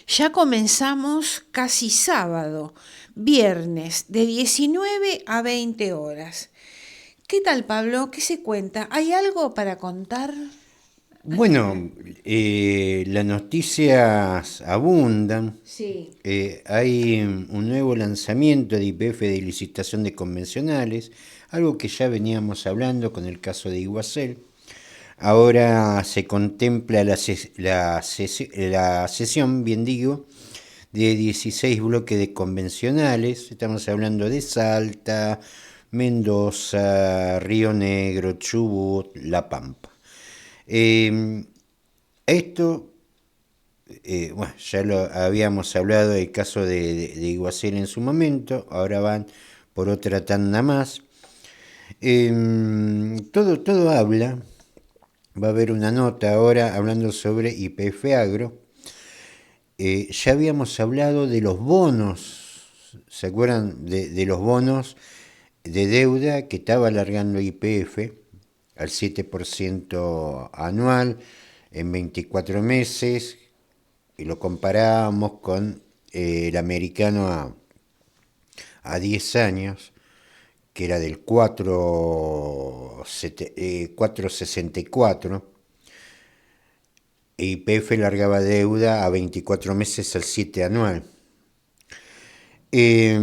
Ya comenzamos casi sábado, viernes, de 19 a 20 horas. ¿Qué tal, Pablo? ¿Qué se cuenta? ¿Hay algo para contar? Bueno, las noticias abundan. Sí. Hay un nuevo lanzamiento de YPF de licitación de convencionales, algo que ya veníamos hablando con el caso de Iguacel. Ahora se contempla la cesión, bien digo, de 16 bloques de convencionales. Estamos hablando de Salta, Mendoza, Río Negro, Chubut, La Pampa. Eh, Esto, bueno, ya lo habíamos hablado del caso de Iguacel en su momento, ahora van por otra tanda más. Todo habla, va a haber una nota ahora hablando sobre YPF Agro. Ya habíamos hablado de los bonos, ¿se acuerdan de los bonos de deuda que estaba alargando YPF al 7% anual en 24 meses? Y lo comparábamos con el americano a 10 años, que era del 4,64, e YPF largaba deuda a 24 meses al 7 anual. Eh,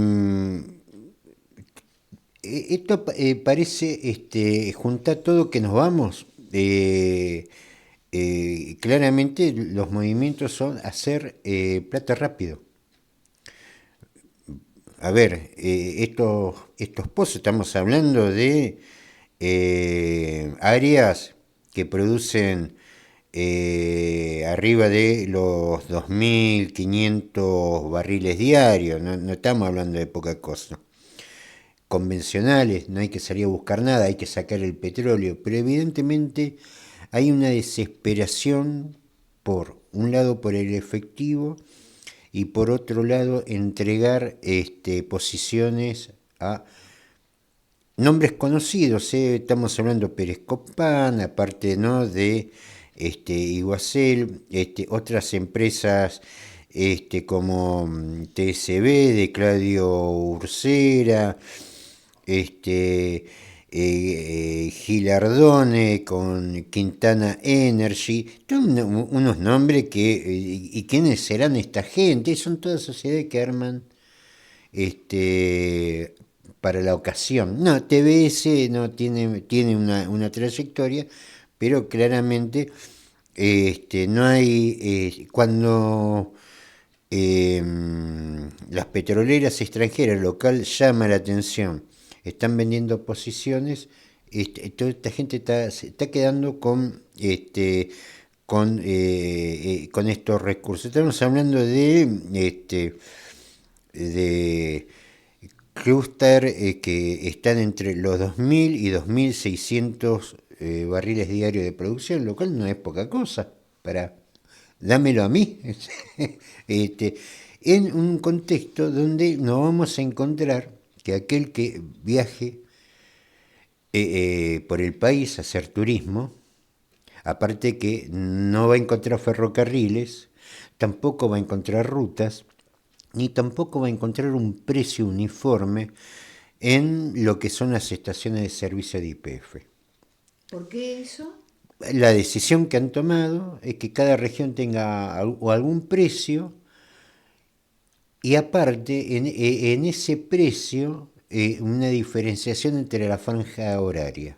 Esto parece juntar todo que nos vamos. Claramente los movimientos son hacer plata rápido. A ver, estos pozos, estamos hablando de áreas que producen arriba de los 2.500 barriles diarios, no estamos hablando de poca cosa. Convencionales, no hay que salir a buscar nada, hay que sacar el petróleo, pero evidentemente hay una desesperación por un lado por el efectivo y por otro lado entregar posiciones a nombres conocidos. Estamos hablando Pérez Copán, aparte, ¿no?, de Iguacel, otras empresas como TSB de Claudio Ursera, Gilardone con Quintana Energy, unos nombres que, y quiénes serán esta gente, son todas sociedades que arman este, para la ocasión. No, TBS no tiene una trayectoria, pero claramente no hay, cuando eh, las petroleras extranjeras local llama la atención, están vendiendo posiciones, toda esta gente se está quedando con estos recursos. Estamos hablando de clúster que están entre los 2.000 y 2.600 barriles diarios de producción, lo cual no es poca cosa para dámelo a mí. este, en un contexto donde nos vamos a encontrar que aquel que viaje por el país a hacer turismo, aparte que no va a encontrar ferrocarriles, tampoco va a encontrar rutas, ni tampoco va a encontrar un precio uniforme en lo que son las estaciones de servicio de YPF. ¿Por qué eso? La decisión que han tomado es que cada región tenga o algún precio y aparte en ese precio una diferenciación entre la franja horaria.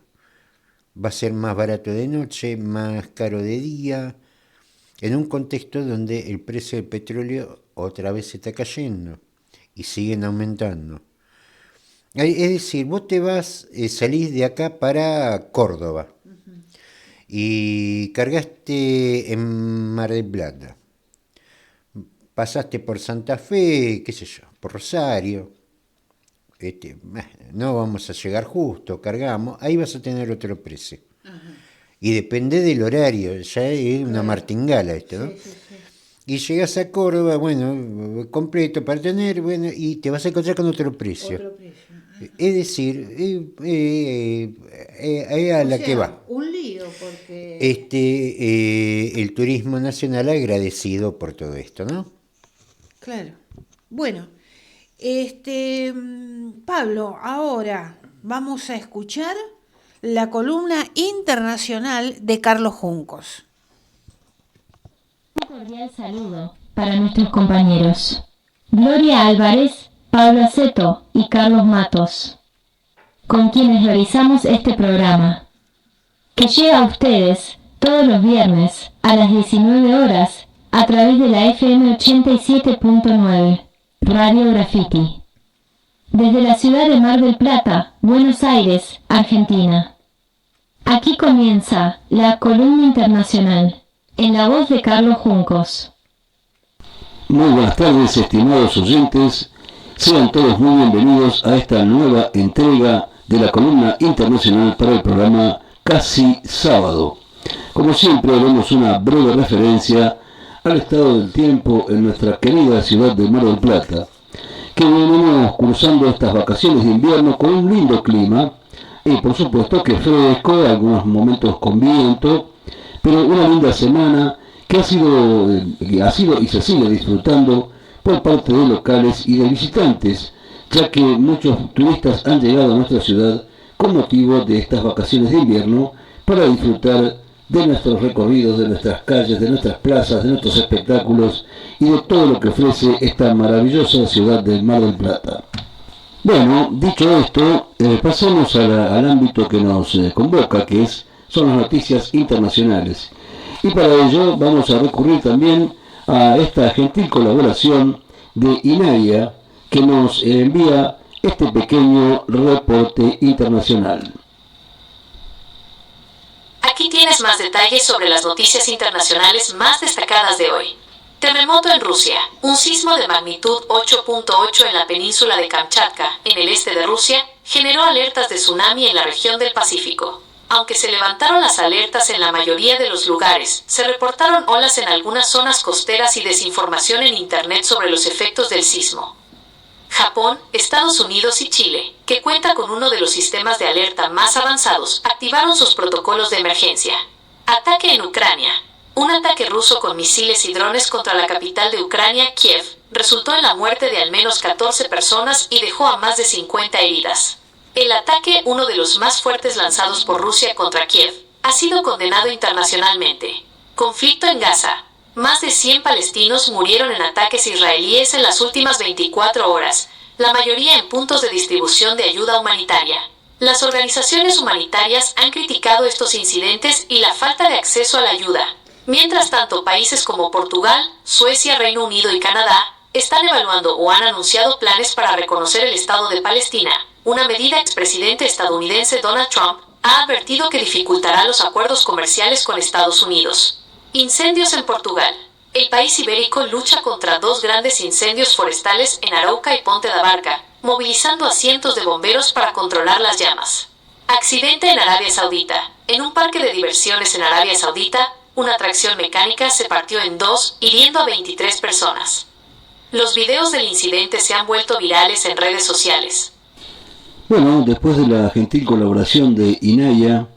Va a ser más barato de noche, más caro de día, en un contexto donde el precio del petróleo otra vez se está cayendo y siguen aumentando. Es decir, vos te vas, salís de acá para Córdoba y cargaste en Mar del Plata. Pasaste por Santa Fe, qué sé yo, por Rosario. No vamos a llegar justo, cargamos, ahí vas a tener otro precio. Ajá, Y depende del horario, ya es una claro. martingala esto, ¿no? Sí, sí, sí. Y llegas a Córdoba, bueno, completo para tener, bueno, y te vas a encontrar con otro precio. Otro precio. Ajá. Es decir, a O la que sea, va. un lío porque... El turismo nacional agradecido por todo esto, ¿no? Claro. Bueno, Pablo, ahora vamos a escuchar la columna internacional de Carlos Juncos. Un cordial saludo para nuestros compañeros Gloria Álvarez, Pablo Aceto y Carlos Matos, con quienes realizamos este programa, que llega a ustedes todos los viernes a las 19 horas a través de la FM 87.9, Radio Graffiti, desde la ciudad de Mar del Plata, Buenos Aires, Argentina. Aquí comienza la columna internacional, en la voz de Carlos Juncos. Muy buenas tardes, estimados oyentes. Sean todos muy bienvenidos a esta nueva entrega de la columna internacional para el programa Casi Sábado. Como siempre, haremos una breve referencia al estado del tiempo en nuestra querida ciudad de Mar del Plata, que venimos cruzando estas vacaciones de invierno con un lindo clima, y por supuesto que fresco, algunos momentos con viento, pero una linda semana que ha sido y se sigue disfrutando por parte de locales y de visitantes, ya que muchos turistas han llegado a nuestra ciudad con motivo de estas vacaciones de invierno para disfrutar de nuestros recorridos, de nuestras calles, de nuestras plazas, de nuestros espectáculos y de todo lo que ofrece esta maravillosa ciudad del Mar del Plata. Bueno, dicho esto, pasemos al ámbito que nos convoca, que son las noticias internacionales. Y para ello vamos a recurrir también a esta gentil colaboración de INAIA, que nos envía este pequeño reporte internacional. Aquí tienes más detalles sobre las noticias internacionales más destacadas de hoy. Terremoto en Rusia. Un sismo de magnitud 8.8 en la península de Kamchatka, en el este de Rusia, generó alertas de tsunami en la región del Pacífico. Aunque se levantaron las alertas en la mayoría de los lugares, se reportaron olas en algunas zonas costeras y desinformación en Internet sobre los efectos del sismo. Japón, Estados Unidos y Chile, que cuenta con uno de los sistemas de alerta más avanzados, activaron sus protocolos de emergencia. Ataque en Ucrania. Un ataque ruso con misiles y drones contra la capital de Ucrania, Kiev, resultó en la muerte de al menos 14 personas y dejó a más de 50 heridas. El ataque, uno de los más fuertes lanzados por Rusia contra Kiev, ha sido condenado internacionalmente. Conflicto en Gaza. Más de 100 palestinos murieron en ataques israelíes en las últimas 24 horas, la mayoría en puntos de distribución de ayuda humanitaria. Las organizaciones humanitarias han criticado estos incidentes y la falta de acceso a la ayuda. Mientras tanto, países como Portugal, Suecia, Reino Unido y Canadá están evaluando o han anunciado planes para reconocer el Estado de Palestina, una medida que el expresidente estadounidense Donald Trump ha advertido que dificultará los acuerdos comerciales con Estados Unidos. Incendios en Portugal. El país ibérico lucha contra dos grandes incendios forestales en Arauca y Ponte da Barca, movilizando a cientos de bomberos para controlar las llamas. Accidente en Arabia Saudita. En un parque de diversiones en Arabia Saudita, una atracción mecánica se partió en dos, hiriendo a 23 personas. Los videos del incidente se han vuelto virales en redes sociales. Bueno, después de la gentil colaboración de INAIA,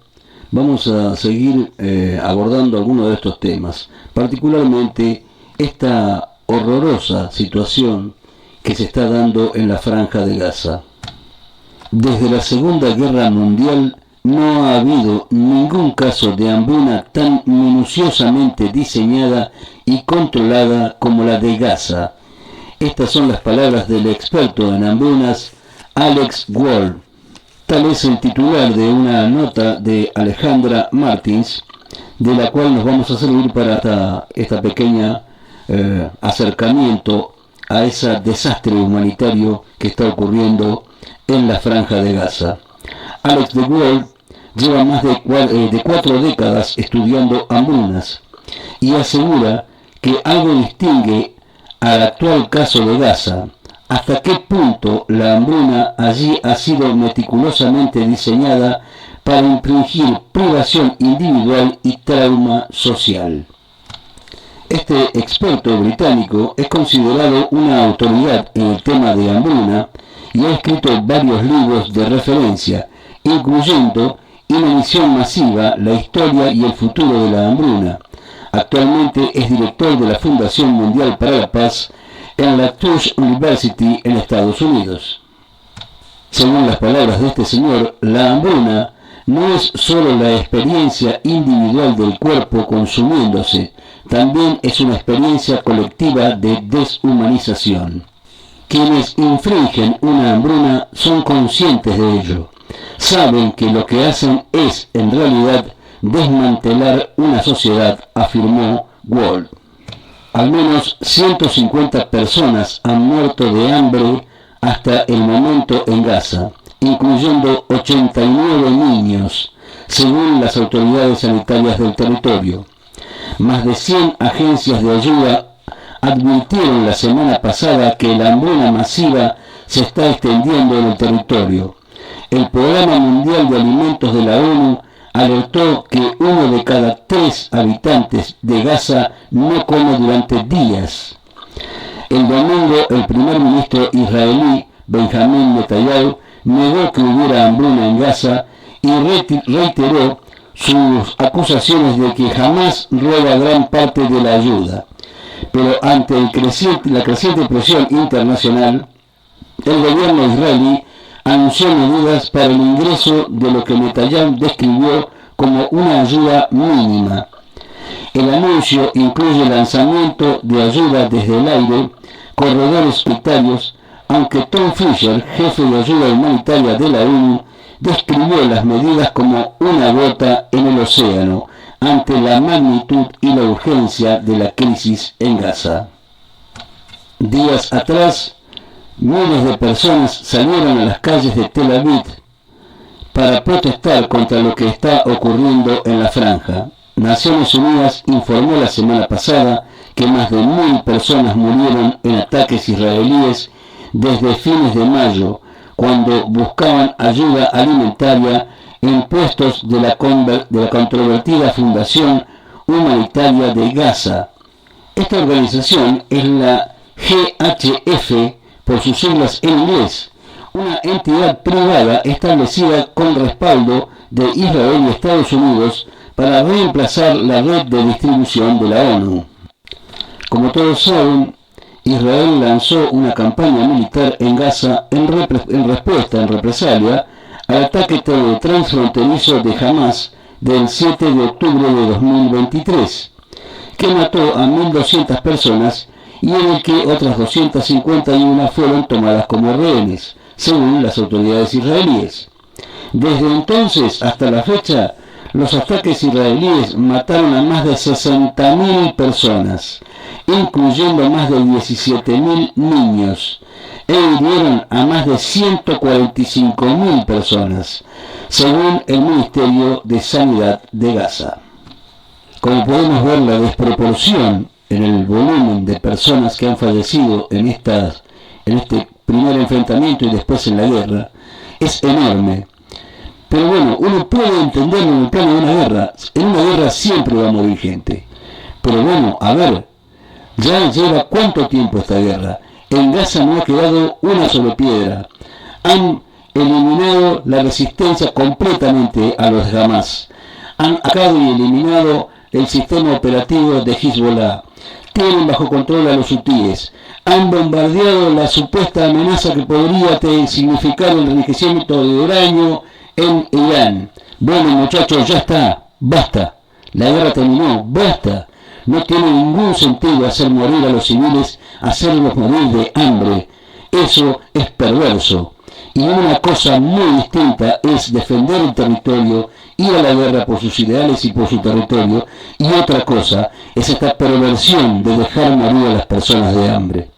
vamos a seguir abordando algunos de estos temas, particularmente esta horrorosa situación que se está dando en la Franja de Gaza. Desde la Segunda Guerra Mundial no ha habido ningún caso de hambruna tan minuciosamente diseñada y controlada como la de Gaza. Estas son las palabras del experto en hambrunas, Alex Wall. Tal es el titular de una nota de Alejandra Martins, de la cual nos vamos a servir para esta pequeña acercamiento a ese desastre humanitario que está ocurriendo en la Franja de Gaza. Alex de Wall lleva más de 4 décadas estudiando hambrunas y asegura que algo distingue al actual caso de Gaza. ¿Hasta qué punto la hambruna allí ha sido meticulosamente diseñada para infligir privación individual y trauma social? Este experto británico es considerado una autoridad en el tema de hambruna y ha escrito varios libros de referencia, incluyendo Inanición Masiva, la historia y el futuro de la hambruna. Actualmente es director de la Fundación Mundial para la Paz en la Tufts University en Estados Unidos. Según las palabras de este señor, la hambruna no es solo la experiencia individual del cuerpo consumiéndose, también es una experiencia colectiva de deshumanización. Quienes infringen una hambruna son conscientes de ello. Saben que lo que hacen es, en realidad, desmantelar una sociedad, afirmó Wald. Al menos 150 personas han muerto de hambre hasta el momento en Gaza, incluyendo 89 niños, según las autoridades sanitarias del territorio. Más de 100 agencias de ayuda advirtieron la semana pasada que la hambruna masiva se está extendiendo en el territorio. El Programa Mundial de Alimentos de la ONU alertó que 1 de cada 3 habitantes de Gaza no come durante días. El domingo, el primer ministro israelí, Benjamín Netanyahu, negó que hubiera hambruna en Gaza y reiteró sus acusaciones de que jamás roba gran parte de la ayuda. Pero ante la creciente presión internacional, el gobierno israelí anunció medidas para el ingreso de lo que Netanyahu describió como una ayuda mínima. El anuncio incluye el lanzamiento de ayuda desde el aire, corredores humanitarios, aunque Tom Fisher, jefe de ayuda humanitaria de la ONU, describió las medidas como una gota en el océano ante la magnitud y la urgencia de la crisis en Gaza. Días atrás, miles de personas salieron a las calles de Tel Aviv para protestar contra lo que está ocurriendo en la franja. Naciones Unidas informó la semana pasada que más de 1000 personas murieron en ataques israelíes desde fines de mayo, cuando buscaban ayuda alimentaria en puestos de la controvertida Fundación Humanitaria de Gaza. Esta organización es la GHF, por sus siglas en inglés, una entidad privada establecida con respaldo de Israel y Estados Unidos para reemplazar la red de distribución de la ONU. Como todos saben, Israel lanzó una campaña militar en Gaza en represalia al ataque transfronterizo de Hamas del 7 de octubre de 2023, que mató a 1.200 personas y en el que otras 251 fueron tomadas como rehenes, según las autoridades israelíes. Desde entonces hasta la fecha, los ataques israelíes mataron a más de 60.000 personas, incluyendo más de 17.000 niños, e hirieron a más de 145.000 personas, según el Ministerio de Sanidad de Gaza. Como podemos ver, la desproporción en el volumen de personas que han fallecido en este primer enfrentamiento y después en la guerra es enorme. Pero bueno, uno puede entenderlo en el plano de una guerra. En una guerra siempre va a morir gente. Pero bueno, a ver, ya lleva ¿cuánto tiempo esta guerra? En Gaza no ha quedado una sola piedra. Han eliminado la resistencia completamente a los Hamas. Han atacado y eliminado el sistema operativo de Hezbollah. Tienen bajo control a los hutíes. Han bombardeado la supuesta amenaza que podría significar el enriquecimiento de uranio en Irán. Bueno, muchachos, ya está, basta. La guerra terminó, basta. No tiene ningún sentido hacer morir a los civiles, hacerlos morir de hambre. Eso es perverso. Y una cosa muy distinta es defender el territorio, ir a la guerra por sus ideales y por su territorio, y otra cosa es esta perversión de dejar morir a las personas de hambre.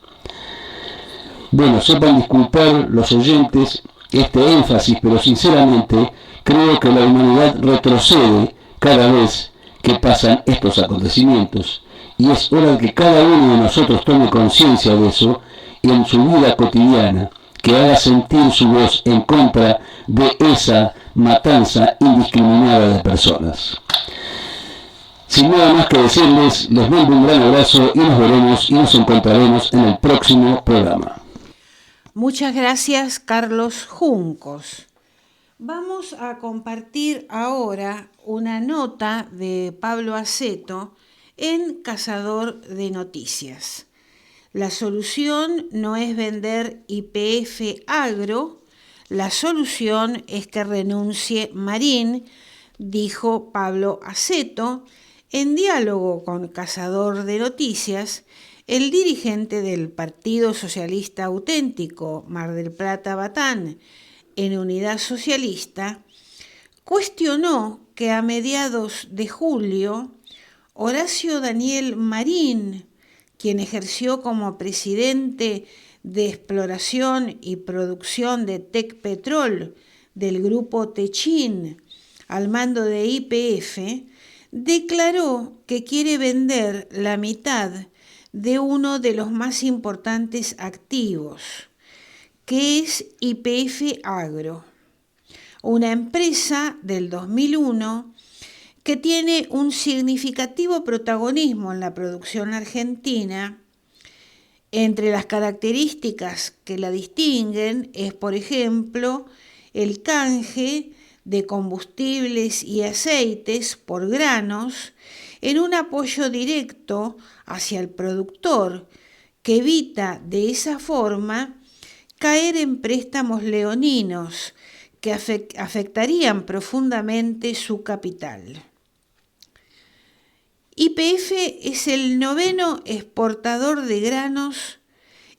Bueno, sepan disculpar los oyentes este énfasis, pero sinceramente creo que la humanidad retrocede cada vez que pasan estos acontecimientos, y es hora de que cada uno de nosotros tome conciencia de eso en su vida cotidiana, que haga sentir su voz en contra de esa matanza indiscriminada de personas. Sin nada más que decirles, les mando un gran abrazo y nos veremos y nos encontraremos en el próximo programa. Muchas gracias, Carlos Juncos. Vamos a compartir ahora una nota de Pablo Aceto en Cazador de Noticias. La solución no es vender YPF Agro, la solución es que renuncie Marín, dijo Pablo Aceto, en diálogo con Cazador de Noticias. El dirigente del Partido Socialista Auténtico Mar del Plata-Batán en Unidad Socialista cuestionó que a mediados de julio Horacio Daniel Marín, quien ejerció como presidente de exploración y producción de Tecpetrol del grupo Techin al mando de YPF, declaró que quiere vender la mitad de uno de los más importantes activos, que es YPF Agro, una empresa del 2001 que tiene un significativo protagonismo en la producción argentina. Entre las características que la distinguen es, por ejemplo, el canje de combustibles y aceites por granos en un apoyo directo hacia el productor, que evita de esa forma caer en préstamos leoninos que afectarían profundamente su capital. YPF es el 9º exportador de granos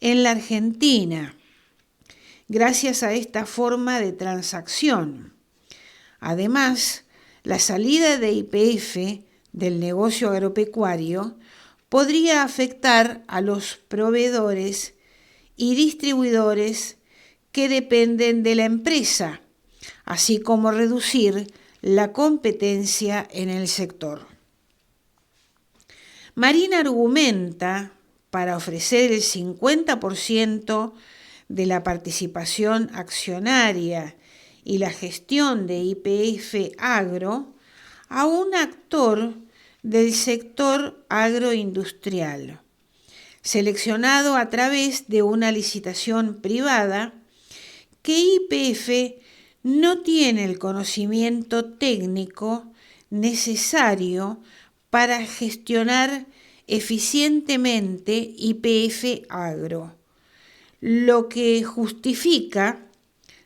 en la Argentina, gracias a esta forma de transacción. Además, la salida de YPF del negocio agropecuario podría afectar a los proveedores y distribuidores que dependen de la empresa, así como reducir la competencia en el sector. Marín argumenta para ofrecer el 50% de la participación accionaria y la gestión de YPF Agro a un actor del sector agroindustrial, seleccionado a través de una licitación privada, que YPF no tiene el conocimiento técnico necesario para gestionar eficientemente YPF Agro, lo que justifica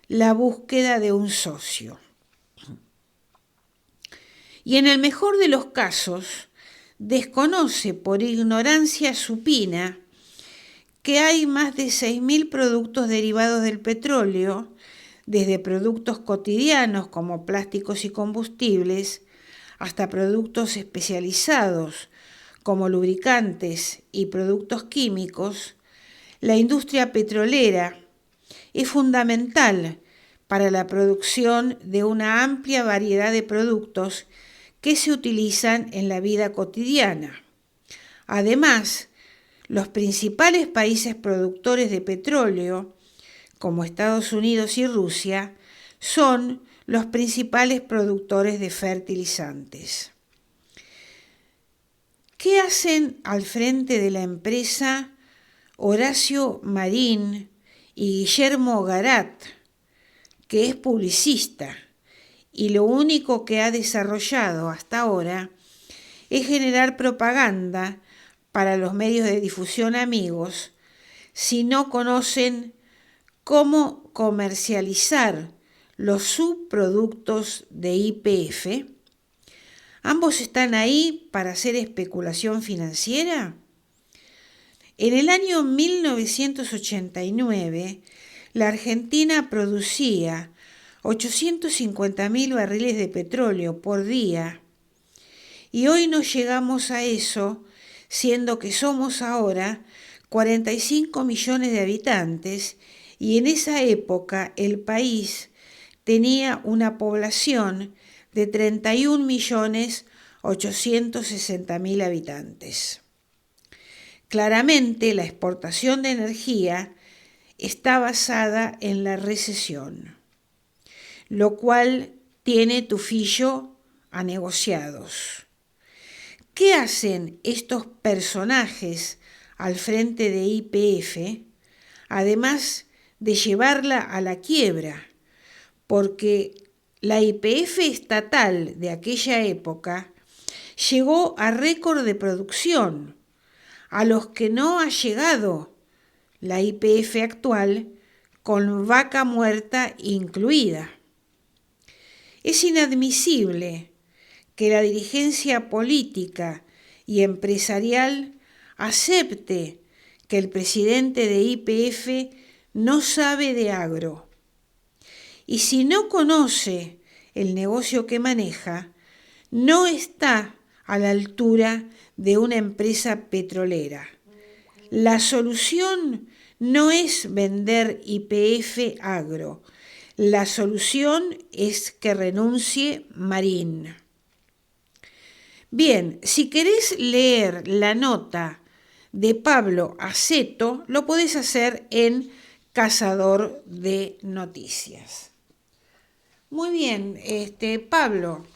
la búsqueda de un socio. Y en el mejor de los casos, desconoce por ignorancia supina que hay más de 6.000 productos derivados del petróleo, desde productos cotidianos como plásticos y combustibles, hasta productos especializados como lubricantes y productos químicos. La industria petrolera es fundamental para la producción de una amplia variedad de productos que se utilizan en la vida cotidiana. Además, los principales países productores de petróleo, como Estados Unidos y Rusia, son los principales productores de fertilizantes. ¿Qué hacen al frente de la empresa Horacio Marín y Guillermo Garat, que es publicista, y lo único que ha desarrollado hasta ahora es generar propaganda para los medios de difusión amigos, si no conocen cómo comercializar los subproductos de YPF? ¿Ambos están ahí para hacer especulación financiera? En el año 1989, la Argentina producía 850.000 barriles de petróleo por día, y hoy no llegamos a eso, siendo que somos ahora 45 millones de habitantes, y en esa época el país tenía una población de 31.860.000 habitantes. Claramente, la exportación de energía está basada en la recesión, lo cual tiene tufillo a negociados. ¿Qué hacen estos personajes al frente de YPF, además de llevarla a la quiebra? Porque la YPF estatal de aquella época llegó a récord de producción, a los que no ha llegado la YPF actual con vaca muerta incluida. Es inadmisible que la dirigencia política y empresarial acepte que el presidente de YPF no sabe de agro. Y si no conoce el negocio que maneja, no está a la altura de una empresa petrolera. La solución no es vender YPF agro. La solución es que renuncie Marín. Bien, si querés leer la nota de Pablo Aceto, lo podés hacer en Cazador de Noticias. Muy bien, Pablo,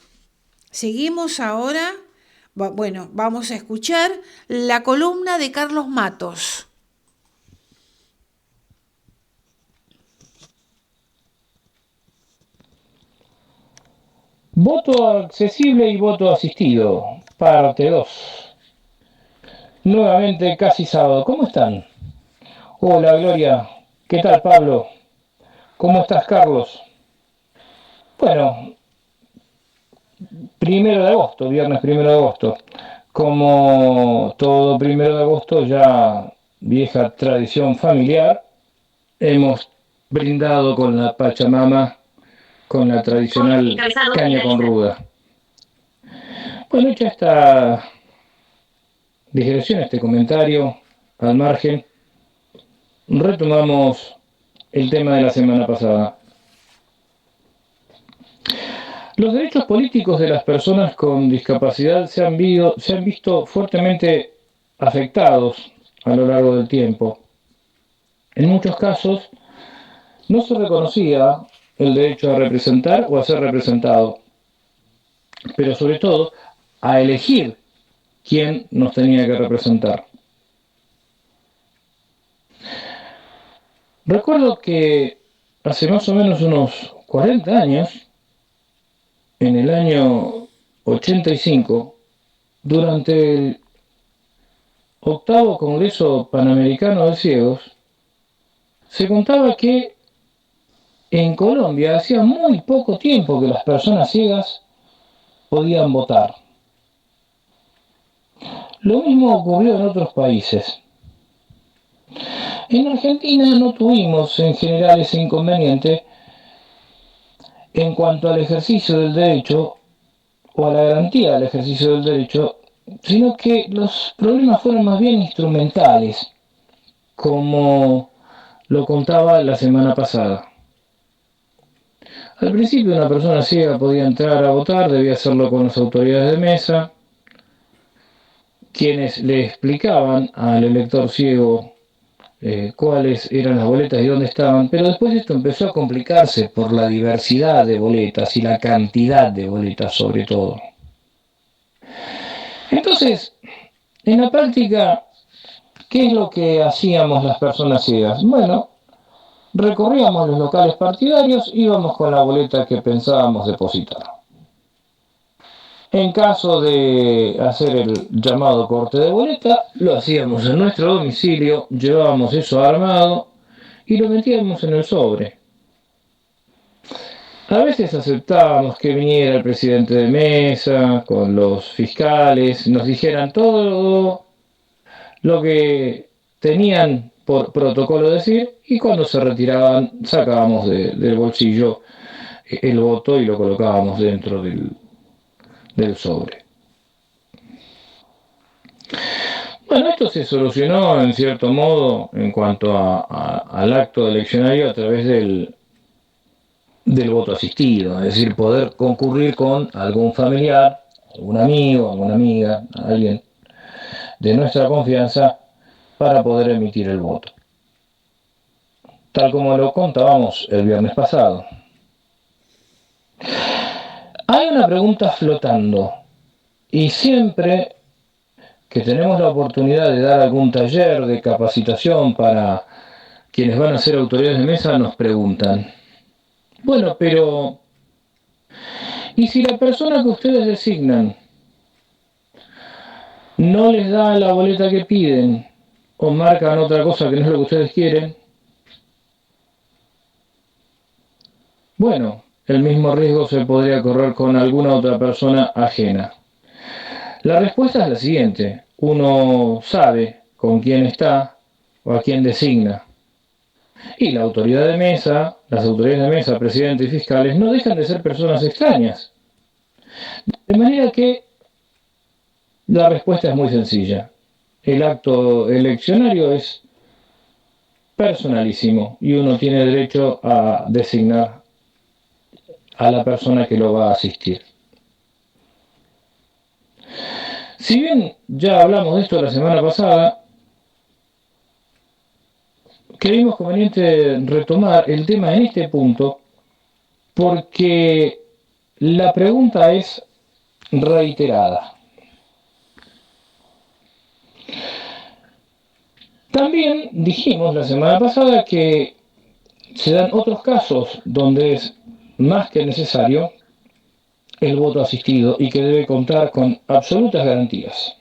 seguimos ahora. Bueno, vamos a escuchar la columna de Carlos Matos. Voto accesible y voto asistido, parte 2. Nuevamente casi sábado. ¿Cómo están? Hola Gloria. ¿Qué tal Pablo? ¿Cómo estás Carlos? Bueno, 1 de agosto, viernes 1 de agosto. Como todo 1 de agosto, ya vieja tradición familiar, hemos brindado con la Pachamama, con la tradicional caña con ruda. Bueno, hecha esta digresión, este comentario al margen, retomamos el tema de la semana pasada. Los derechos políticos de las personas con discapacidad se han visto fuertemente afectados a lo largo del tiempo. En muchos casos no se reconocía el derecho a representar o a ser representado, pero sobre todo a elegir quién nos tenía que representar. Recuerdo que hace más o menos unos 40 años, en el año 85, durante el 8º Congreso Panamericano de Ciegos, se contaba que en Colombia hacía muy poco tiempo que las personas ciegas podían votar. Lo mismo ocurrió en otros países. En Argentina no tuvimos en general ese inconveniente en cuanto al ejercicio del derecho o a la garantía del ejercicio del derecho, sino que los problemas fueron más bien instrumentales, como lo contaba la semana pasada. Al principio una persona ciega podía entrar a votar, debía hacerlo con las autoridades de mesa, quienes le explicaban al elector ciego cuáles eran las boletas y dónde estaban, pero después esto empezó a complicarse por la diversidad de boletas y la cantidad de boletas sobre todo. Entonces, en la práctica, ¿qué es lo que hacíamos las personas ciegas? Bueno, recorríamos los locales partidarios, íbamos con la boleta que pensábamos depositar. En caso de hacer el llamado corte de boleta, lo hacíamos en nuestro domicilio, llevábamos eso armado y lo metíamos en el sobre. A veces aceptábamos que viniera el presidente de mesa con los fiscales, nos dijeran todo lo que tenían por protocolo decir, y cuando se retiraban sacábamos del bolsillo el voto y lo colocábamos dentro del sobre. Bueno, esto se solucionó en cierto modo en cuanto al acto eleccionario a través del voto asistido, es decir, poder concurrir con algún familiar, algún amigo, alguna amiga, alguien de nuestra confianza para poder emitir el voto. Tal como lo contábamos el viernes pasado. Hay una pregunta flotando y siempre que tenemos la oportunidad de dar algún taller de capacitación para quienes van a ser autoridades de mesa nos preguntan, bueno, pero ¿y si la persona que ustedes designan no les da la boleta que piden o marcan otra cosa que no es lo que ustedes quieren, bueno, el mismo riesgo se podría correr con alguna otra persona ajena. La respuesta es la siguiente: uno sabe con quién está o a quién designa. Y la autoridad de mesa, las autoridades de mesa, presidente y fiscales, no dejan de ser personas extrañas. De manera que la respuesta es muy sencilla. El acto eleccionario es personalísimo y uno tiene derecho a designar a la persona que lo va a asistir. Si bien ya hablamos de esto la semana pasada, creímos conveniente retomar el tema en este punto porque la pregunta es reiterada. También dijimos la semana pasada que se dan otros casos donde es más que necesario el voto asistido y que debe contar con absolutas garantías.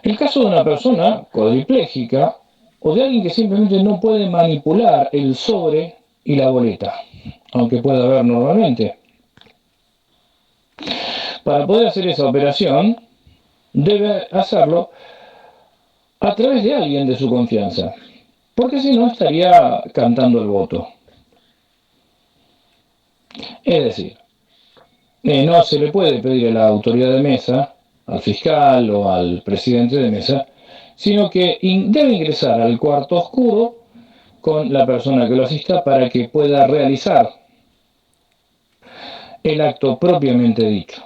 El caso de una persona cuadripléjica o de alguien que simplemente no puede manipular el sobre y la boleta, aunque pueda haber normalmente. Para poder hacer esa operación, debe hacerlo a través de alguien de su confianza, porque si no estaría cantando el voto. Es decir, no se le puede pedir a la autoridad de mesa, al fiscal o al presidente de mesa, sino que debe ingresar al cuarto oscuro con la persona que lo asista para que pueda realizar el acto propiamente dicho.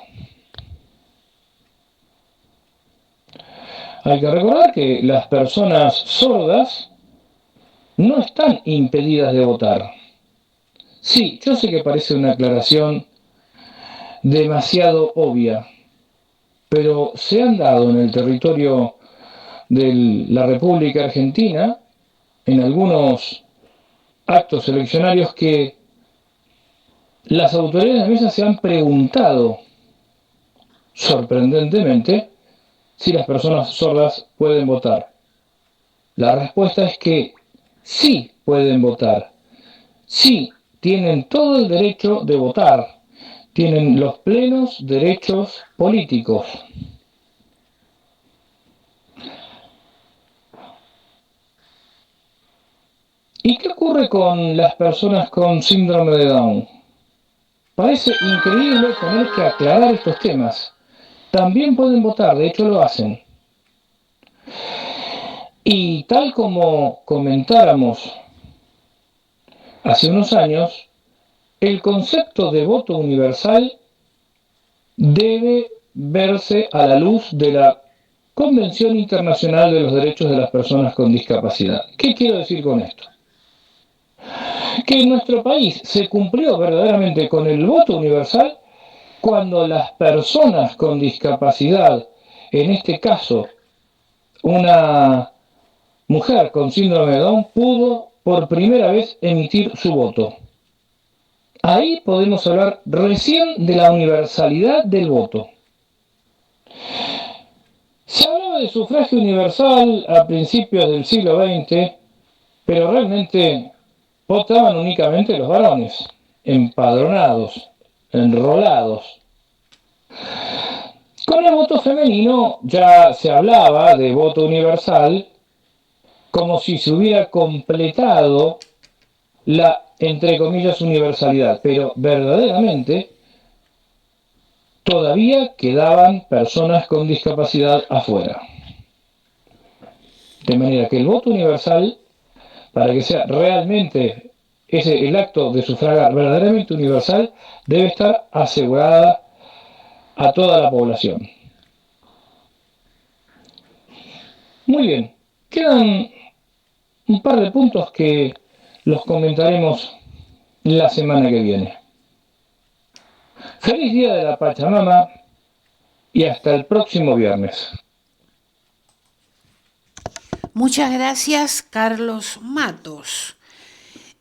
Hay que recordar que las personas sordas no están impedidas de votar. Sí, yo sé que parece una aclaración demasiado obvia, pero se han dado en el territorio de la República Argentina, en algunos actos eleccionarios, que las autoridades de mesa se han preguntado, sorprendentemente, si las personas sordas pueden votar. La respuesta es que sí pueden votar, sí tienen todo el derecho de votar, tienen los plenos derechos políticos. ¿Y qué ocurre con las personas con síndrome de Down? Parece increíble tener que aclarar estos temas. También pueden votar, de hecho lo hacen. Y tal como comentáramos hace unos años, el concepto de voto universal debe verse a la luz de la Convención Internacional de los Derechos de las Personas con Discapacidad. ¿Qué quiero decir con esto? Que en nuestro país se cumplió verdaderamente con el voto universal cuando las personas con discapacidad, en este caso una mujer con síndrome de Down, pudo por primera vez emitir su voto. Ahí podemos hablar recién de la universalidad del voto. Se hablaba de sufragio universal a principios del siglo XX, pero realmente votaban únicamente los varones, empadronados, enrolados. Con el voto femenino ya se hablaba de voto universal como si se hubiera completado la, entre comillas, universalidad, pero verdaderamente todavía quedaban personas con discapacidad afuera. De manera que el voto universal, para que sea realmente el acto de sufragar verdaderamente universal, debe estar asegurada a toda la población. Muy bien, quedan un par de puntos que los comentaremos la semana que viene. Feliz Día de la Pachamama y hasta el próximo viernes. Muchas gracias, Carlos Matos.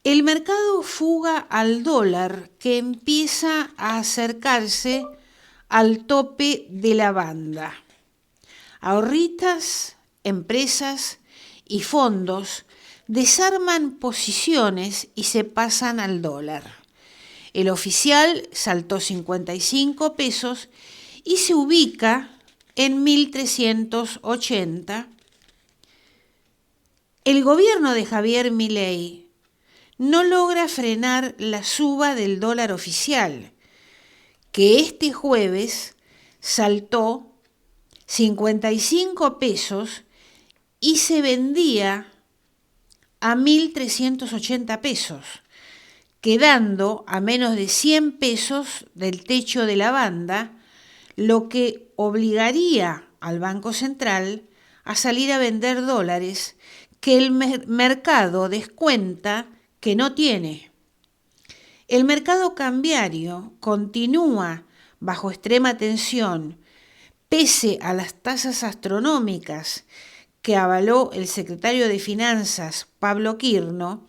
El mercado fuga al dólar, que empieza a acercarse al tope de la banda. Ahorristas, empresas y fondos desarman posiciones y se pasan al dólar. El oficial saltó 55 pesos y se ubica en 1380. El gobierno de Javier Milei no logra frenar la suba del dólar oficial, que este jueves saltó 55 pesos y se vendía a 1.380 pesos, quedando a menos de 100 pesos del techo de la banda, lo que obligaría al Banco Central a salir a vender dólares que el mercado descuenta que no tiene. El mercado cambiario continúa bajo extrema tensión, pese a las tasas astronómicas que avaló el secretario de Finanzas, Pablo Quirno,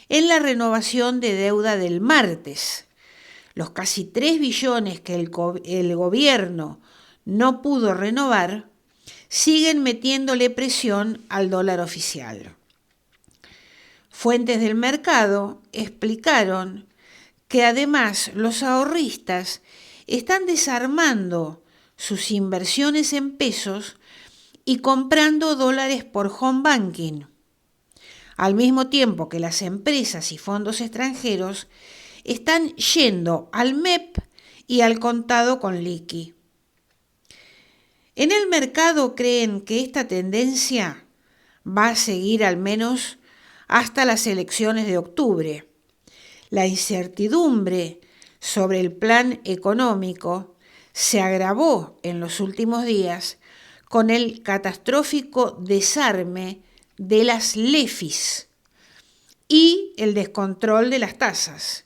en la renovación de deuda del martes. Los casi 3 billones que el gobierno no pudo renovar siguen metiéndole presión al dólar oficial. Fuentes del mercado explicaron que además los ahorristas están desarmando sus inversiones en pesos y comprando dólares por home banking, al mismo tiempo que las empresas y fondos extranjeros están yendo al MEP y al contado con liqui. En el mercado creen que esta tendencia va a seguir al menos hasta las elecciones de octubre. La incertidumbre sobre el plan económico se agravó en los últimos días con el catastrófico desarme de las LEFIs y el descontrol de las tasas.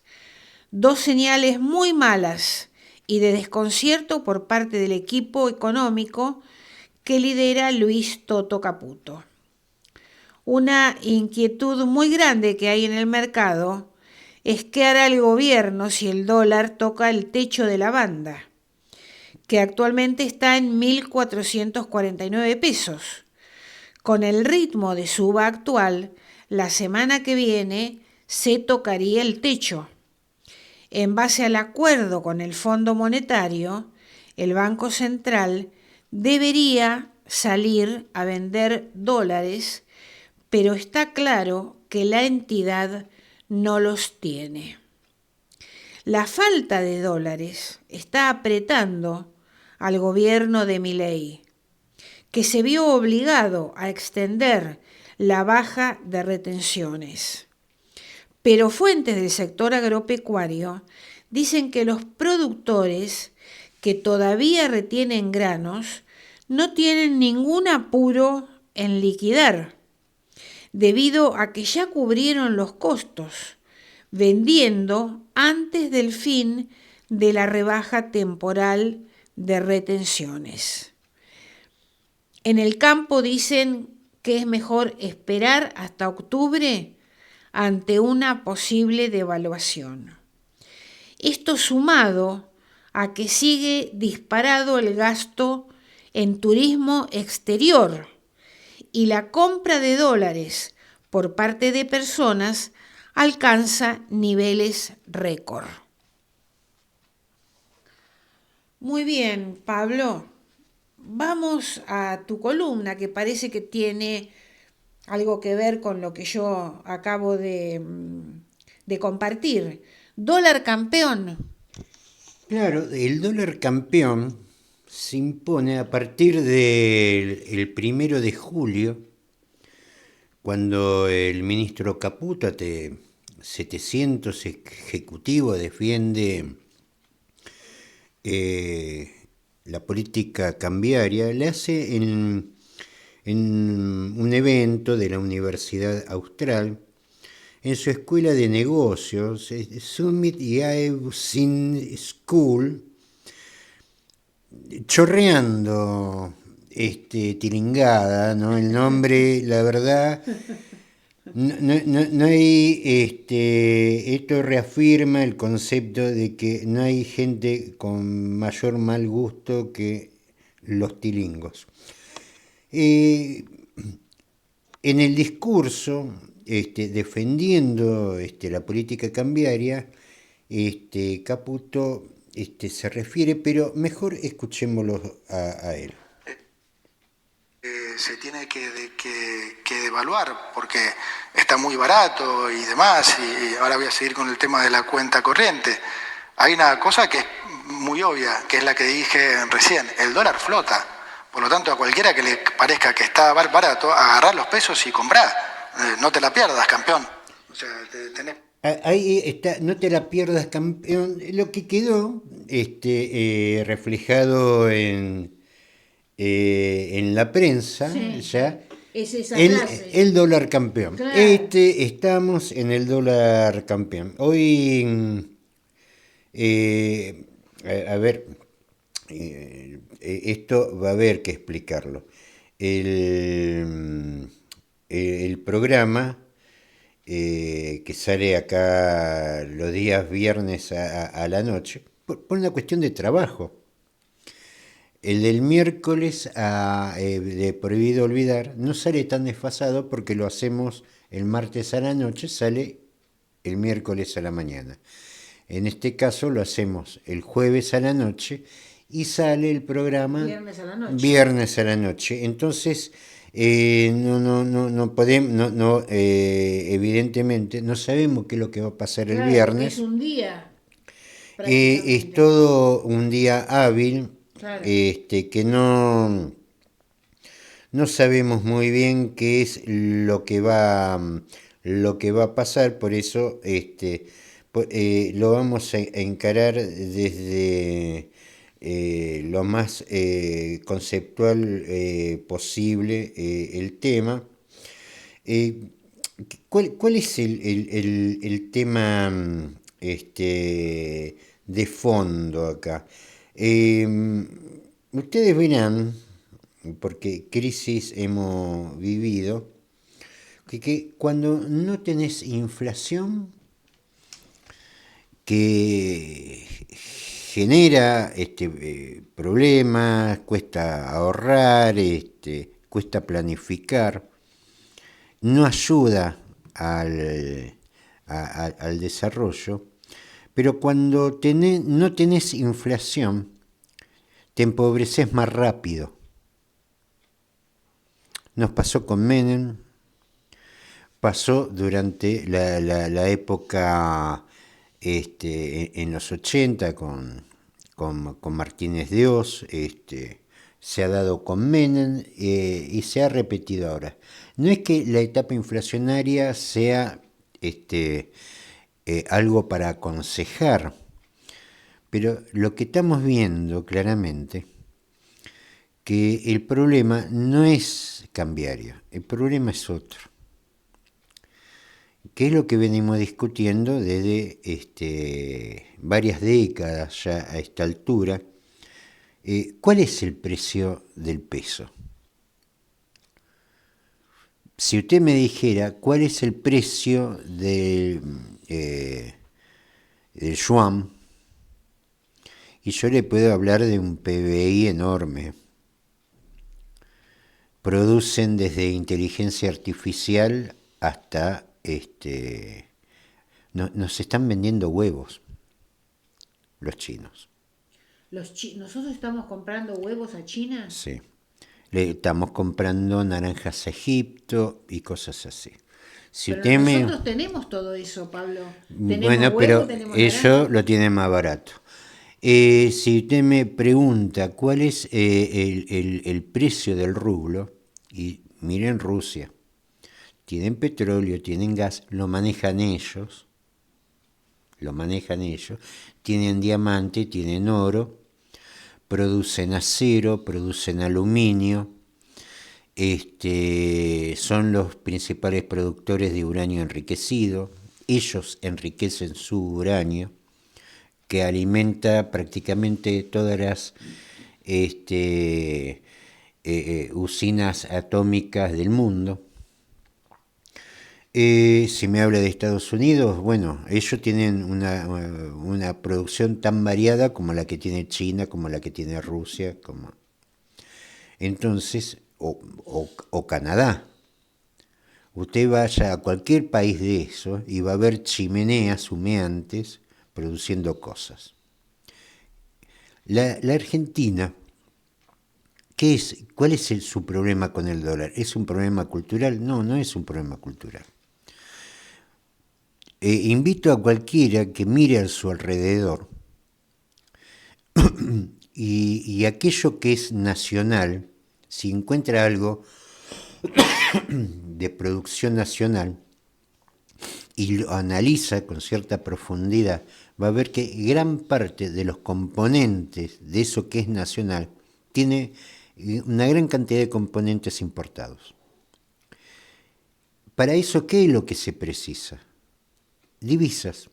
2 señales muy malas y de desconcierto por parte del equipo económico que lidera Luis Toto Caputo. Una inquietud muy grande que hay en el mercado es qué hará el gobierno si el dólar toca el techo de la banda, que actualmente está en 1.449 pesos. Con el ritmo de suba actual, la semana que viene se tocaría el techo. En base al acuerdo con el Fondo Monetario, el Banco Central debería salir a vender dólares, pero está claro que la entidad no los tiene. La falta de dólares está apretando al gobierno de Milei, que se vio obligado a extender la baja de retenciones. Pero fuentes del sector agropecuario dicen que los productores que todavía retienen granos no tienen ningún apuro en liquidar, debido a que ya cubrieron los costos, vendiendo antes del fin de la rebaja temporal de retenciones. En el campo dicen que es mejor esperar hasta octubre ante una posible devaluación. Esto sumado a que sigue disparado el gasto en turismo exterior y la compra de dólares por parte de personas alcanza niveles récord. Muy bien, Pablo. Vamos a tu columna, que parece que tiene algo que ver con lo que yo acabo de compartir. Dólar campeón. Claro, el dólar campeón se impone a partir del 1 de julio, cuando el ministro Caputo, 700 ejecutivo, defiende la política cambiaria, le hace en un evento de la Universidad Austral, en su escuela de negocios, Summit Yale School, chorreando tilingada, ¿no? El nombre, la verdad, No hay, esto reafirma el concepto de que no hay gente con mayor mal gusto que los tilingos. En el discurso, defendiendo la política cambiaria, Caputo se refiere, pero mejor escuchémoslo a él. Se tiene que devaluar porque está muy barato y demás, y ahora voy a seguir con el tema de la cuenta corriente. Hay una cosa que es muy obvia, que es la que dije recién: el dólar flota. Por lo tanto, a cualquiera que le parezca que está barato, agarrar los pesos y comprar. No te la pierdas, campeón. O sea, tenés... Ahí está, no te la pierdas, campeón. Lo que quedó reflejado en la prensa, Sí. ya, Es esa frase. el dólar campeón. Claro. Estamos en el dólar campeón. Hoy, a ver, esto va a haber que explicarlo. El programa que sale acá los días viernes a la noche, por una cuestión de trabajo. El del miércoles de Prohibido Olvidar no sale tan desfasado porque lo hacemos el martes a la noche, sale el miércoles a la mañana. En este caso lo hacemos el jueves a la noche y sale el programa viernes a la noche. Entonces, no podemos, evidentemente, no sabemos qué es lo que va a pasar el viernes. Es un día. Es todo un día hábil. Claro. Que no sabemos muy bien qué es lo que va a pasar, por eso lo vamos a encarar desde lo más conceptual posible el tema. ¿Cuál es el tema de fondo acá? Ustedes verán, porque crisis hemos vivido, que cuando no tenés inflación, que genera problemas, cuesta ahorrar, cuesta planificar, no ayuda al desarrollo. Pero cuando no tenés inflación, te empobreces más rápido. Nos pasó con Menem, pasó durante la época en los 80 con Martínez de Oz, se ha dado con Menem y se ha repetido ahora. No es que la etapa inflacionaria sea algo para aconsejar, pero lo que estamos viendo claramente que el problema no es cambiario, el problema es otro, que es lo que venimos discutiendo desde varias décadas ya a esta altura. ¿Cuál es el precio del peso? Si usted me dijera cuál es el precio del yuan, y yo le puedo hablar de un PBI enorme. Producen desde inteligencia artificial hasta nos están vendiendo huevos los chinos. ¿Nosotros estamos comprando huevos a China? Sí. Le estamos comprando naranjas a Egipto y cosas así. Pero nosotros tenemos todo eso, Pablo. Bueno, huevo, pero ellos lo tienen más barato. Si usted me pregunta cuál es el precio del rublo, y miren Rusia, tienen petróleo, tienen gas, lo manejan ellos, tienen diamante, tienen oro, producen acero, producen aluminio, son los principales productores de uranio enriquecido, ellos enriquecen su uranio, que alimenta prácticamente todas las usinas atómicas del mundo. Si me habla de Estados Unidos, bueno, ellos tienen una producción tan variada como la que tiene China, como la que tiene Rusia, entonces, o Canadá. Usted vaya a cualquier país de eso y va a ver chimeneas humeantes produciendo cosas. La Argentina, ¿cuál es su problema con el dólar? ¿Es un problema cultural? No, no es un problema cultural. Invito a cualquiera que mire a su alrededor y aquello que es nacional, si encuentra algo de producción nacional y lo analiza con cierta profundidad, va a ver que gran parte de los componentes de eso que es nacional tiene una gran cantidad de componentes importados. Para eso, ¿qué es lo que se precisa? Divisas.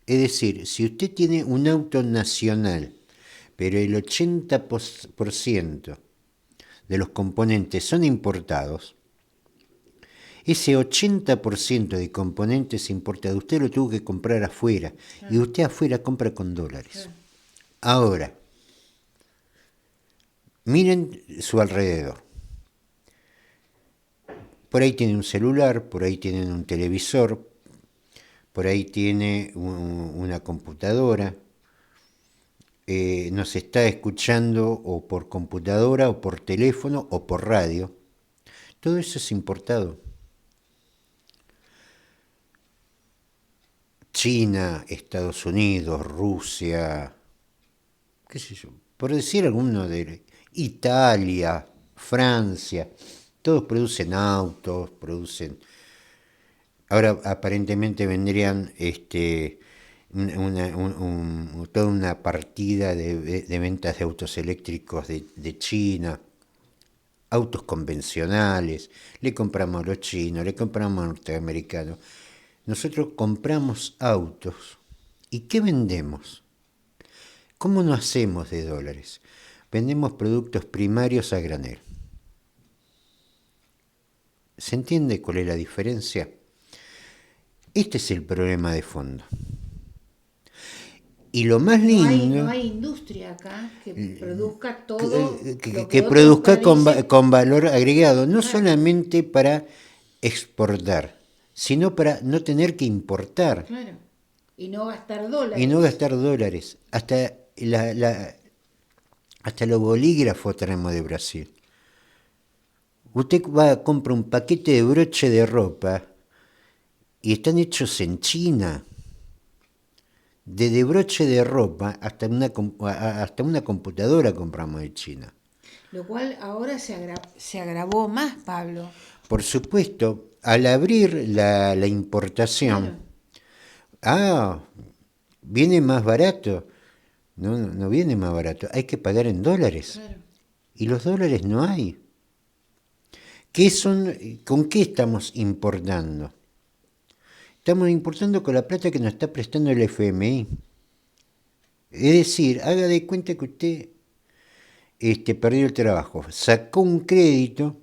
Es decir, si usted tiene un auto nacional, pero el 80% de los componentes son importados, ese 80% de componentes importados usted lo tuvo que comprar afuera, y usted afuera compra con dólares. Ahora, miren su alrededor. Por ahí tienen un celular, por ahí tienen un televisor, por ahí tiene una computadora, nos está escuchando o por computadora o por teléfono o por radio. Todo eso es importado. China, Estados Unidos, Rusia, qué sé yo, por decir alguno de Italia, Francia, todos producen autos, ahora aparentemente vendrían toda una partida de ventas de autos eléctricos de China, autos convencionales, le compramos a los chinos, le compramos a los norteamericanos. Nosotros compramos autos. ¿Y qué vendemos? ¿Cómo no hacemos de dólares? Vendemos productos primarios a granel. ¿Se entiende cuál es la diferencia? Este es el problema de fondo. Y lo más lindo... No hay industria acá que produzca todo que produzca con valor agregado, no solamente para exportar, sino para no tener que importar. Claro. Y no gastar dólares. Y no gastar dólares. Hasta los bolígrafos traemos de Brasil. Usted compra un paquete de broche de ropa y están hechos en China. Desde broche de ropa hasta una computadora compramos de China. Lo cual ahora se agravó más, Pablo. Por supuesto, al abrir la importación, viene más barato. No viene más barato, hay que pagar en dólares. Claro. Y los dólares no hay. ¿Con qué estamos importando? Estamos importando con la plata que nos está prestando el FMI. Es decir, haga de cuenta que usted perdió el trabajo, sacó un crédito,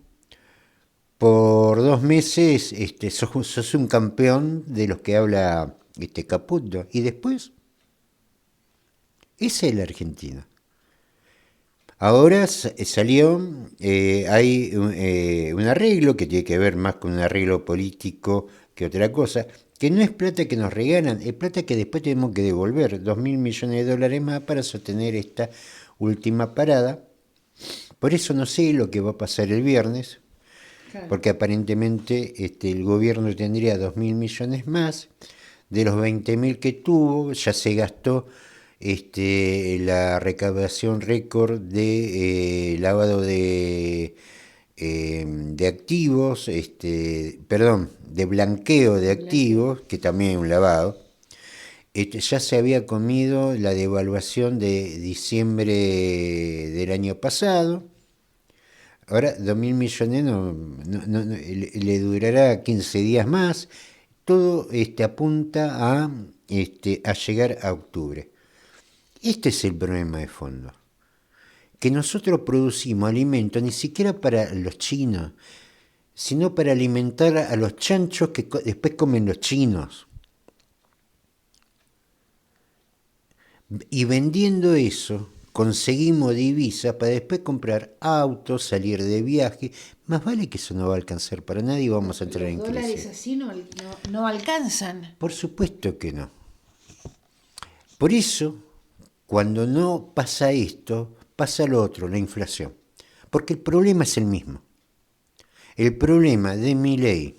por 2 meses sos un campeón de los que habla Caputo, y después, esa es la Argentina. Ahora salió, hay un arreglo que tiene que ver más con un arreglo político que otra cosa, que no es plata que nos regalan, es plata que después tenemos que devolver, 2.000 millones de dólares más para sostener esta última parada. Por eso no sé lo que va a pasar el viernes, claro, porque aparentemente el gobierno tendría 2.000 millones más, de los 20.000 que tuvo, ya se gastó la recaudación récord de lavado de activos, de blanqueo de activos, que también es un lavado. Ya se había comido la devaluación de diciembre del año pasado. Ahora 2.000 millones le durará 15 días más. Todo apunta a llegar a octubre. Este es el problema de fondo. Que nosotros producimos alimentos ni siquiera para los chinos, sino para alimentar a los chanchos que después comen los chinos. Y vendiendo eso, conseguimos divisas para después comprar autos, salir de viaje. Más vale que eso no va a alcanzar para nadie y vamos a entrar en crisis. Los dólares así no alcanzan. Por supuesto que no. Por eso, cuando no pasa esto, pasa lo otro, la inflación. Porque el problema es el mismo. El problema de Milei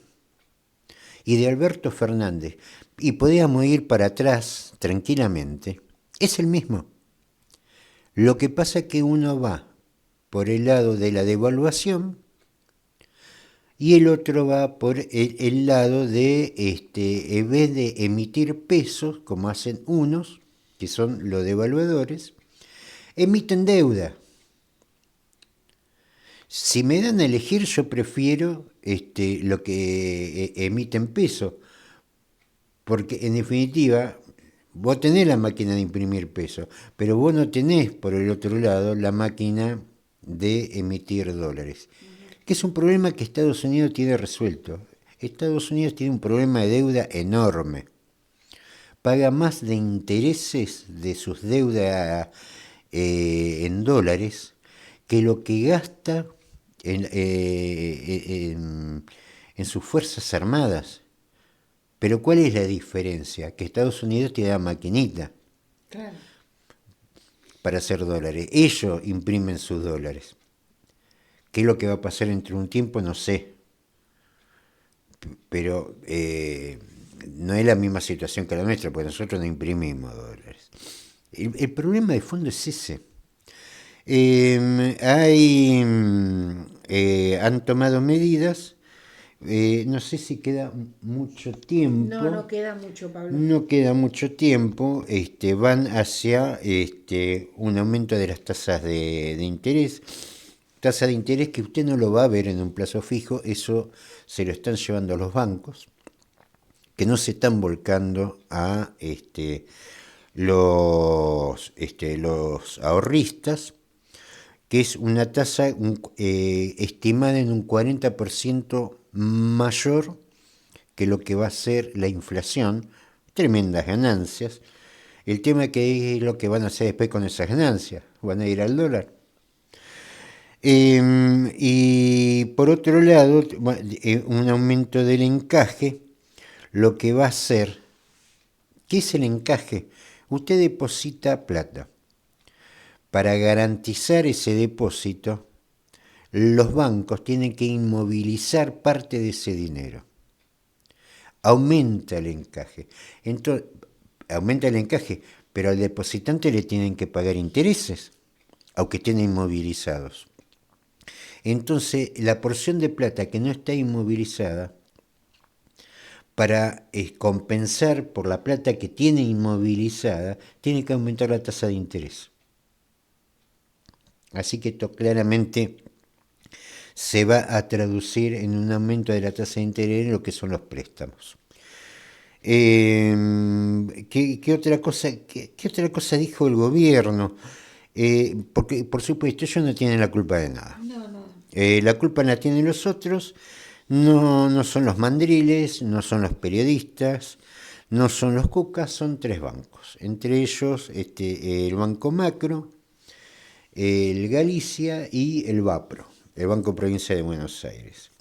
y de Alberto Fernández, y podíamos ir para atrás tranquilamente, es el mismo. Lo que pasa es que uno va por el lado de la devaluación y el otro va por el lado de, en vez de emitir pesos, como hacen unos, que son los devaluadores, emiten deuda. Si me dan a elegir, yo prefiero lo que emiten pesos, porque en definitiva vos tenés la máquina de imprimir pesos, pero vos no tenés por el otro lado la máquina de emitir dólares, que es un problema que Estados Unidos tiene resuelto. Estados Unidos tiene un problema de deuda enorme. Paga más de intereses de sus deudas en dólares que lo que gasta en sus fuerzas armadas. Pero ¿cuál es la diferencia? Que Estados Unidos tiene la maquinita para hacer dólares. Ellos imprimen sus dólares. ¿Qué es lo que va a pasar entre un tiempo? No sé. Pero no es la misma situación que la nuestra, porque nosotros no imprimimos dólares. El problema de fondo es ese. Han tomado medidas. No sé si queda mucho tiempo. No queda mucho, Pablo. No queda mucho tiempo. Van hacia un aumento de las tasas de interés. Tasa de interés que usted no lo va a ver en un plazo fijo. Eso se lo están llevando a los bancos, que no se están volcando a los ahorristas, que es una tasa estimada en un 40% mayor que lo que va a ser la inflación. Tremendas ganancias. El tema es que es lo que van a hacer después con esas ganancias. Van a ir al dólar. Y por otro lado, un aumento del encaje, lo que va a hacer. ¿Qué es el encaje? Usted deposita plata. Para garantizar ese depósito, los bancos tienen que inmovilizar parte de ese dinero. Aumenta el encaje. Entonces, aumenta el encaje, pero al depositante le tienen que pagar intereses, aunque estén inmovilizados. Entonces, la porción de plata que no está inmovilizada, para compensar por la plata que tiene inmovilizada, tiene que aumentar la tasa de interés. Así que esto claramente se va a traducir en un aumento de la tasa de interés en lo que son los préstamos. ¿Qué otra cosa dijo el gobierno? Porque, por supuesto, ellos no tienen la culpa de nada. La culpa la tienen los otros. No son los mandriles, no son los periodistas, no son los cucas, son 3 bancos. Entre ellos el Banco Macro, el Galicia y el BAPRO, el Banco Provincia de Buenos Aires.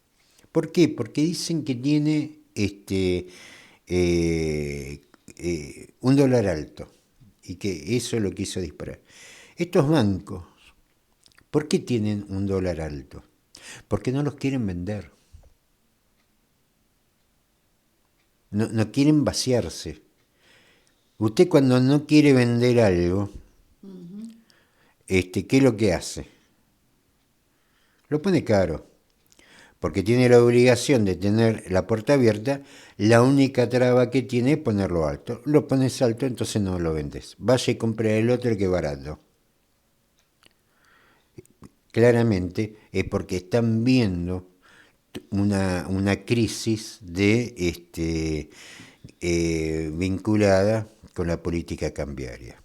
¿Por qué? Porque dicen que tiene un dólar alto y que eso lo quiso disparar. Estos bancos, ¿por qué tienen un dólar alto? Porque no los quieren vender. No quieren vaciarse. Usted cuando no quiere vender algo, ¿qué es lo que hace? Lo pone caro, porque tiene la obligación de tener la puerta abierta. La única traba que tiene es ponerlo alto. Lo pones alto, entonces no lo vendes. Vaya y compre el otro que es barato. Claramente es porque están viendo una crisis vinculada con la política cambiaria.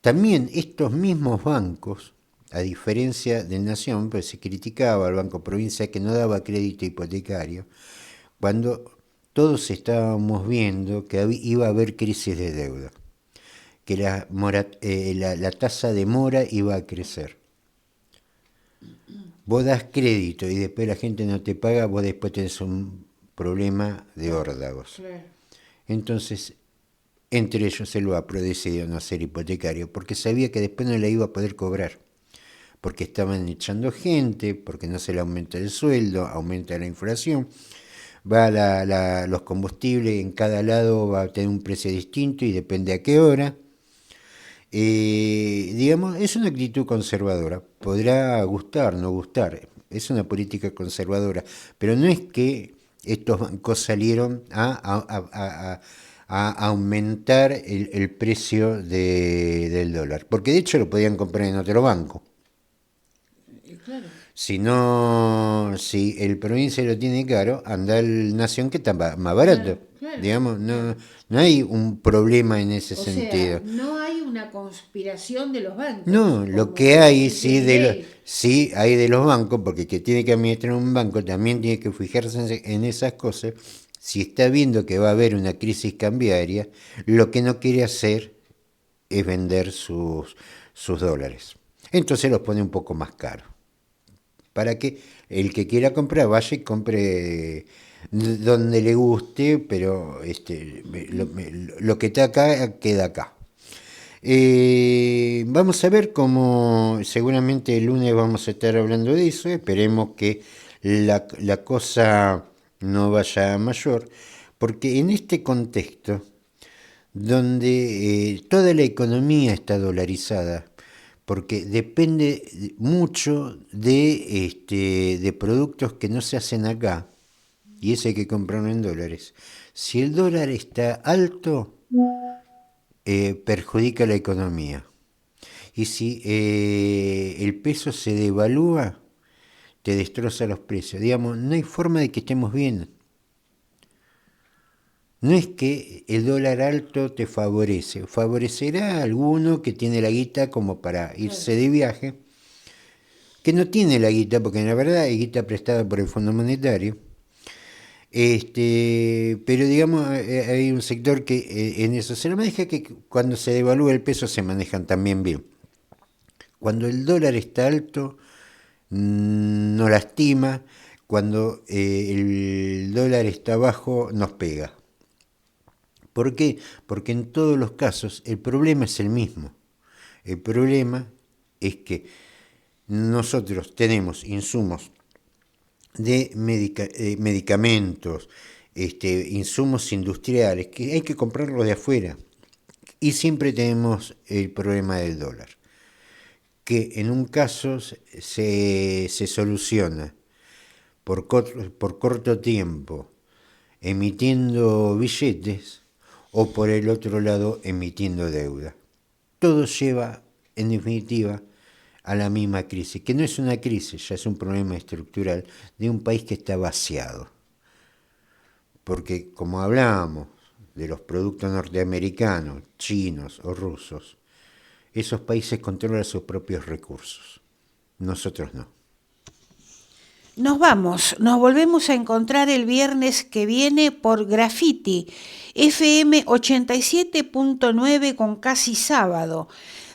También estos mismos bancos A diferencia de Nación, pues se criticaba al Banco Provincia que no daba crédito hipotecario, cuando todos estábamos viendo que iba a haber crisis de deuda, que la tasa de mora iba a crecer. Vos das crédito y después la gente no te paga, vos después tenés un problema de órdagos. Entonces, entre ellos el BAPRO decidió no ser hipotecario, porque sabía que después no la iba a poder cobrar, porque estaban echando gente, porque no se le aumenta el sueldo, aumenta la inflación, los combustibles en cada lado va a tener un precio distinto y depende a qué hora. Digamos, es una actitud conservadora, podrá gustar, no gustar, es una política conservadora, pero no es que estos bancos salieron a aumentar el precio del dólar, porque de hecho lo podían comprar en otro banco. Claro. Si el Provincia lo tiene caro, anda el Nación que está más barato. Claro. Digamos, no hay un problema en ese sentido. No hay una conspiración de los bancos. No, lo que hay sí hay de los bancos, porque el que tiene que administrar un banco también tiene que fijarse en esas cosas. Si está viendo que va a haber una crisis cambiaria, lo que no quiere hacer es vender sus dólares. Entonces los pone un poco más caros, para que el que quiera comprar vaya y compre donde le guste, pero lo que está acá queda acá. Vamos a ver cómo, seguramente el lunes vamos a estar hablando de eso, esperemos que la cosa no vaya a mayor, porque en este contexto, donde toda la economía está dolarizada, porque depende mucho de productos que no se hacen acá, y eso hay que comprarlo en dólares. Si el dólar está alto, perjudica la economía. Y si el peso se devalúa, te destroza los precios. Digamos, no hay forma de que estemos bien. No es que el dólar alto te favorece, favorecerá a alguno que tiene la guita como para irse de viaje, que no tiene la guita, porque en la verdad hay guita prestada por el Fondo Monetario, pero digamos hay un sector que en eso se lo maneja, que cuando se devalúa el peso se manejan también bien. Cuando el dólar está alto, no lastima, cuando el dólar está bajo, nos pega. ¿Por qué? Porque en todos los casos el problema es el mismo. El problema es que nosotros tenemos insumos de medicamentos, insumos industriales, que hay que comprarlos de afuera. Y siempre tenemos el problema del dólar, que en un caso se soluciona por corto tiempo emitiendo billetes, o por el otro lado emitiendo deuda. Todo lleva, en definitiva, a la misma crisis, que no es una crisis, ya es un problema estructural de un país que está vaciado. Porque, como hablábamos de los productos norteamericanos, chinos o rusos, esos países controlan sus propios recursos, nosotros no. Nos vamos, nos volvemos a encontrar el viernes que viene por Graffiti, FM 87.9 con Casi Sábado,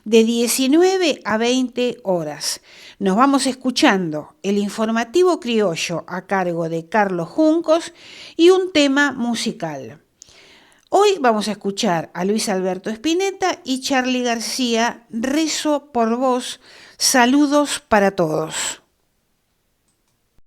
de 19 a 20 horas. Nos vamos escuchando el informativo criollo a cargo de Carlos Juncos y un tema musical. Hoy vamos a escuchar a Luis Alberto Spinetta y Charly García, Rezo por vos, saludos para todos.